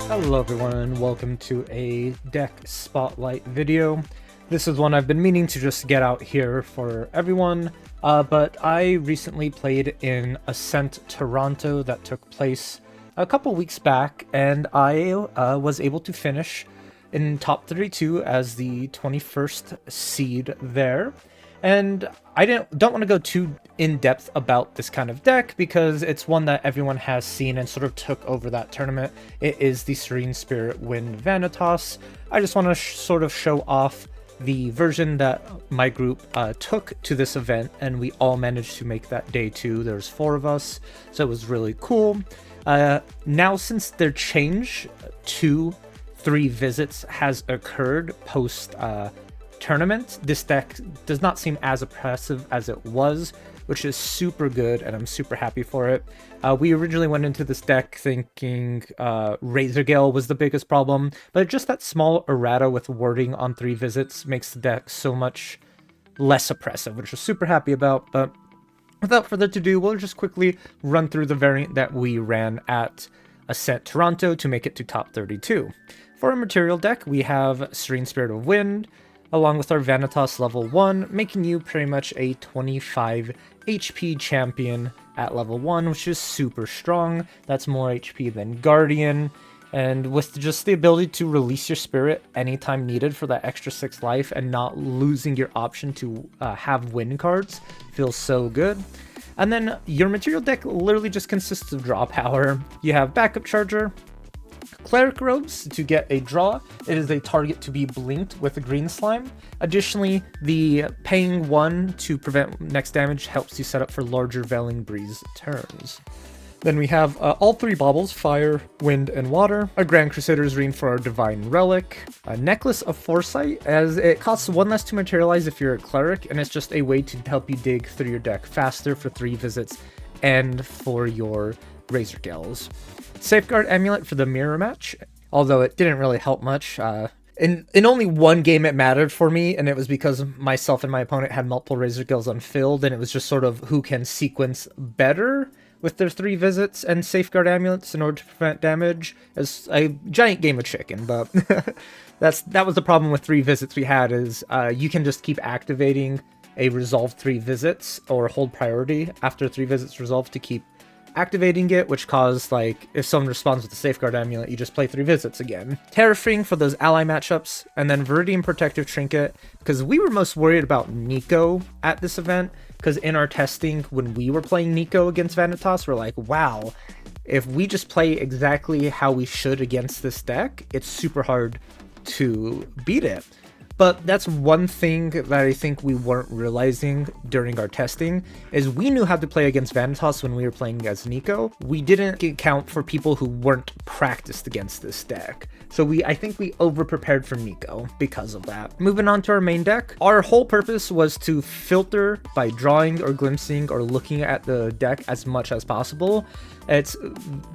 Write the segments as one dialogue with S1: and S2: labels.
S1: Hello everyone and welcome to a deck spotlight video. This is one I've been meaning to just get out here for everyone, but I recently played in Ascent Toronto that took place a couple weeks back, and I was able to finish in top 32 as the 21st seed there. And I don't want to go too in-depth about this kind of deck because it's one that everyone has seen and sort of took over that tournament. It is the Serene Spirit Wind Vanitas. I just want to sort of show off the version that my group took to this event, and we all managed to make that day 2. There's 4 of us, so it was really cool. Now, since their change to 3 visits has occurred post tournament, this deck does not seem as oppressive as it was, which is super good, and I'm super happy for it. We originally went into this deck thinking Razor Gale was the biggest problem, but just that small errata with wording on 3 visits makes the deck so much less oppressive, which we're super happy about. But without further ado, we'll just quickly run through the variant that we ran at Ascent Toronto to make it to top 32. For our material deck, we have Serene Spirit of Wind, along with our Vanitas level 1, making you pretty much a 25 HP champion at level 1, which is super strong. That's more HP than Guardian, and with just the ability to release your spirit anytime needed for that extra 6 life and not losing your option to have win cards feels so good. And then your material deck literally just consists of draw power. You have Backup Charger, Cleric Robes to get a draw. It is a target to be blinked with a green slime. Additionally, the paying 1 to prevent next damage helps you set up for larger Veiling Breeze turns. Then we have all 3 baubles, Fire, Wind, and Water. A Grand Crusader's Ring for our Divine Relic. A Necklace of Foresight, as it costs 1 less to materialize if you're a Cleric, and it's just a way to help you dig through your deck faster for 3 visits and for your Razor Gales. Safeguard Amulet for the mirror match, although it didn't really help much. In only one game it mattered for me, and it was because myself and my opponent had multiple Razor Gales unfilled, and it was just sort of who can sequence better with their 3 visits and Safeguard Amulets in order to prevent damage. It's a giant game of chicken, but that was the problem with 3 visits we had, is you can just keep activating a resolve 3 visits or hold priority after 3 visits resolve to keep activating it, which caused, like, if someone responds with the Safeguard Amulet, you just play 3 visits again. Terrafring for those ally matchups, and then Viridian Protective Trinket, because we were most worried about Nico at this event, because in our testing, when we were playing Nico against Vanitas, we're like, wow, if we just play exactly how we should against this deck, it's super hard to beat it. But that's one thing that I think we weren't realizing during our testing, is we knew how to play against Vanitas when we were playing as Nico. We didn't account for people who weren't practiced against this deck. So I think we over-prepared for Nico because of that. Moving on to our main deck, our whole purpose was to filter by drawing or glimpsing or looking at the deck as much as possible. It's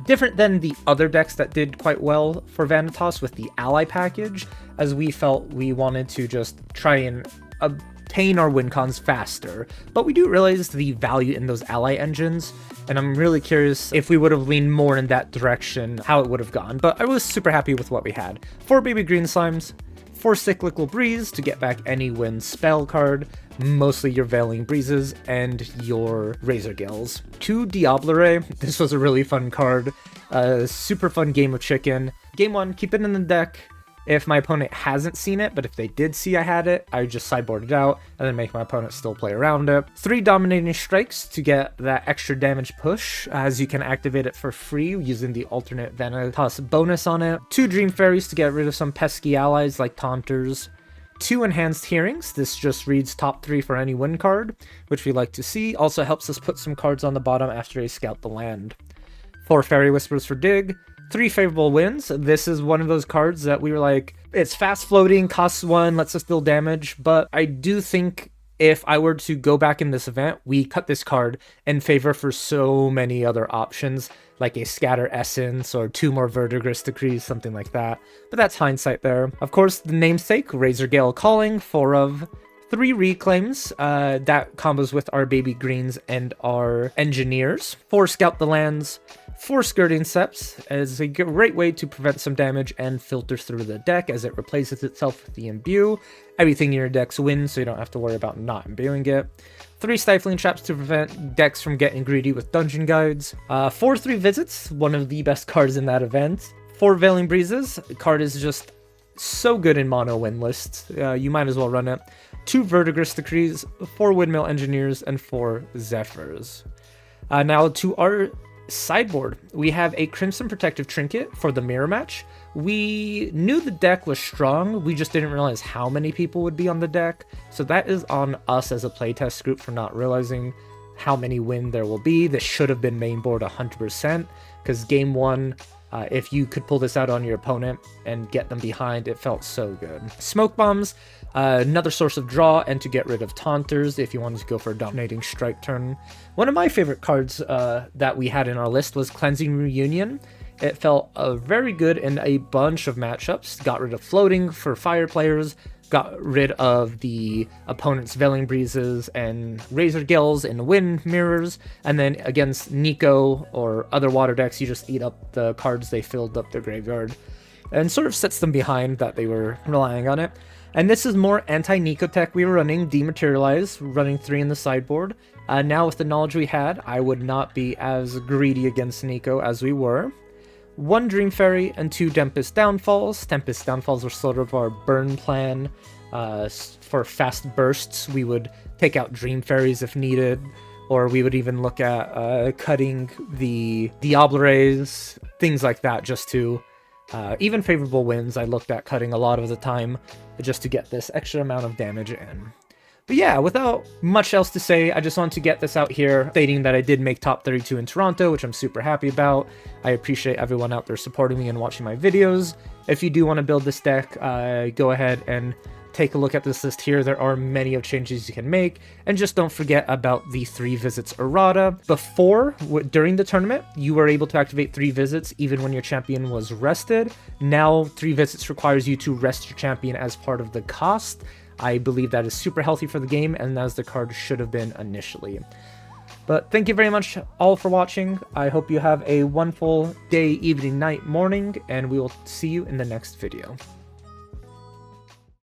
S1: different than the other decks that did quite well for Vanitas with the ally package, as we felt we wanted to just try and obtain our win cons faster. But we do realize the value in those ally engines, and I'm really curious if we would have leaned more in that direction, how it would have gone. But I was super happy with what we had. 4 baby green slimes, 4 cyclical breeze to get back any win spell card, mostly your Veiling Breezes and your Razor Gales. 2 Diablerie, this was a really fun card, super fun game of chicken. Game 1, keep it in the deck if my opponent hasn't seen it, but if they did see I had it, I just sideboard it out and then make my opponent still play around it. 3 Dominating Strikes to get that extra damage push, as you can activate it for free using the alternate Vanitas bonus on it. 2 Dream Fairies to get rid of some pesky allies like Taunters. 2 Enhanced Hearings, this just reads top 3 for any win card, which we like to see. Also helps us put some cards on the bottom after they scout the land. 4 Fairy Whispers for dig. 3 Favorable Winds. This is one of those cards that we were like, it's fast floating, costs 1, lets us deal damage, but I do think if I were to go back in this event, we cut this card in favor for so many other options, like a Scatter Essence or 2 more Verdigris Decrees, something like that. But that's hindsight there. Of course, the namesake, Razor Gale Calling, 4 of 3 reclaims, that combos with our baby greens and our engineers. 4 scout the lands, 4 skirting seps as a great way to prevent some damage and filter through the deck as it replaces itself with the imbue. Everything in your decks wins, so you don't have to worry about not imbuing it. 3 stifling traps to prevent decks from getting greedy with dungeon guides. 4 3 visits, one of the best cards in that event. 4 veiling breezes, the card is just so good in mono win lists, you might as well run it. 2 verdigris decrees, 4 windmill engineers, and 4 zephyrs. Now to our sideboard, we have a Crimson Protective Trinket for the mirror match. We knew the deck was strong, we just didn't realize how many people would be on the deck, so that is on us as a playtest group for not realizing how many win there will be. This should have been main board 100%, because game 1, if you could pull this out on your opponent and get them behind, it felt so good. Smoke bombs, another source of draw and to get rid of taunters if you wanted to go for a dominating strike turn. One of my favorite cards that we had in our list was Cleansing Reunion. It felt very good in a bunch of matchups. Got rid of floating for fire players, got rid of the opponent's Veiling Breezes and Razor Gills and Wind Mirrors, and then against Nico or other water decks, you just eat up the cards they filled up their graveyard, and sort of sets them behind that they were relying on it. And this is more anti-Nico tech we were running, Dematerialize, running 3 in the sideboard. Now with the knowledge we had, I would not be as greedy against Nico as we were. 1 Dream Fairy and 2 Tempest Downfalls. Tempest Downfalls were sort of our burn plan. For fast bursts, we would take out Dream Fairies if needed, or we would even look at cutting the Diableries, things like that, just to... even favorable wins, I looked at cutting a lot of the time, just to get this extra amount of damage in. But yeah, without much else to say, I just wanted to get this out here, stating that I did make top 32 in Toronto, which I'm super happy about. I appreciate everyone out there supporting me and watching my videos. If you do want to build this deck, go ahead and take a look at this list here. There are many of changes you can make, and just don't forget about the 3 visits errata. Before, during the tournament, you were able to activate 3 visits even when your champion was rested. Now 3 visits requires you to rest your champion as part of the cost. I believe that is super healthy for the game, and as the card should have been initially. But thank you very much all for watching. I hope you have a wonderful day, evening, night, morning, and we will see you in the next video.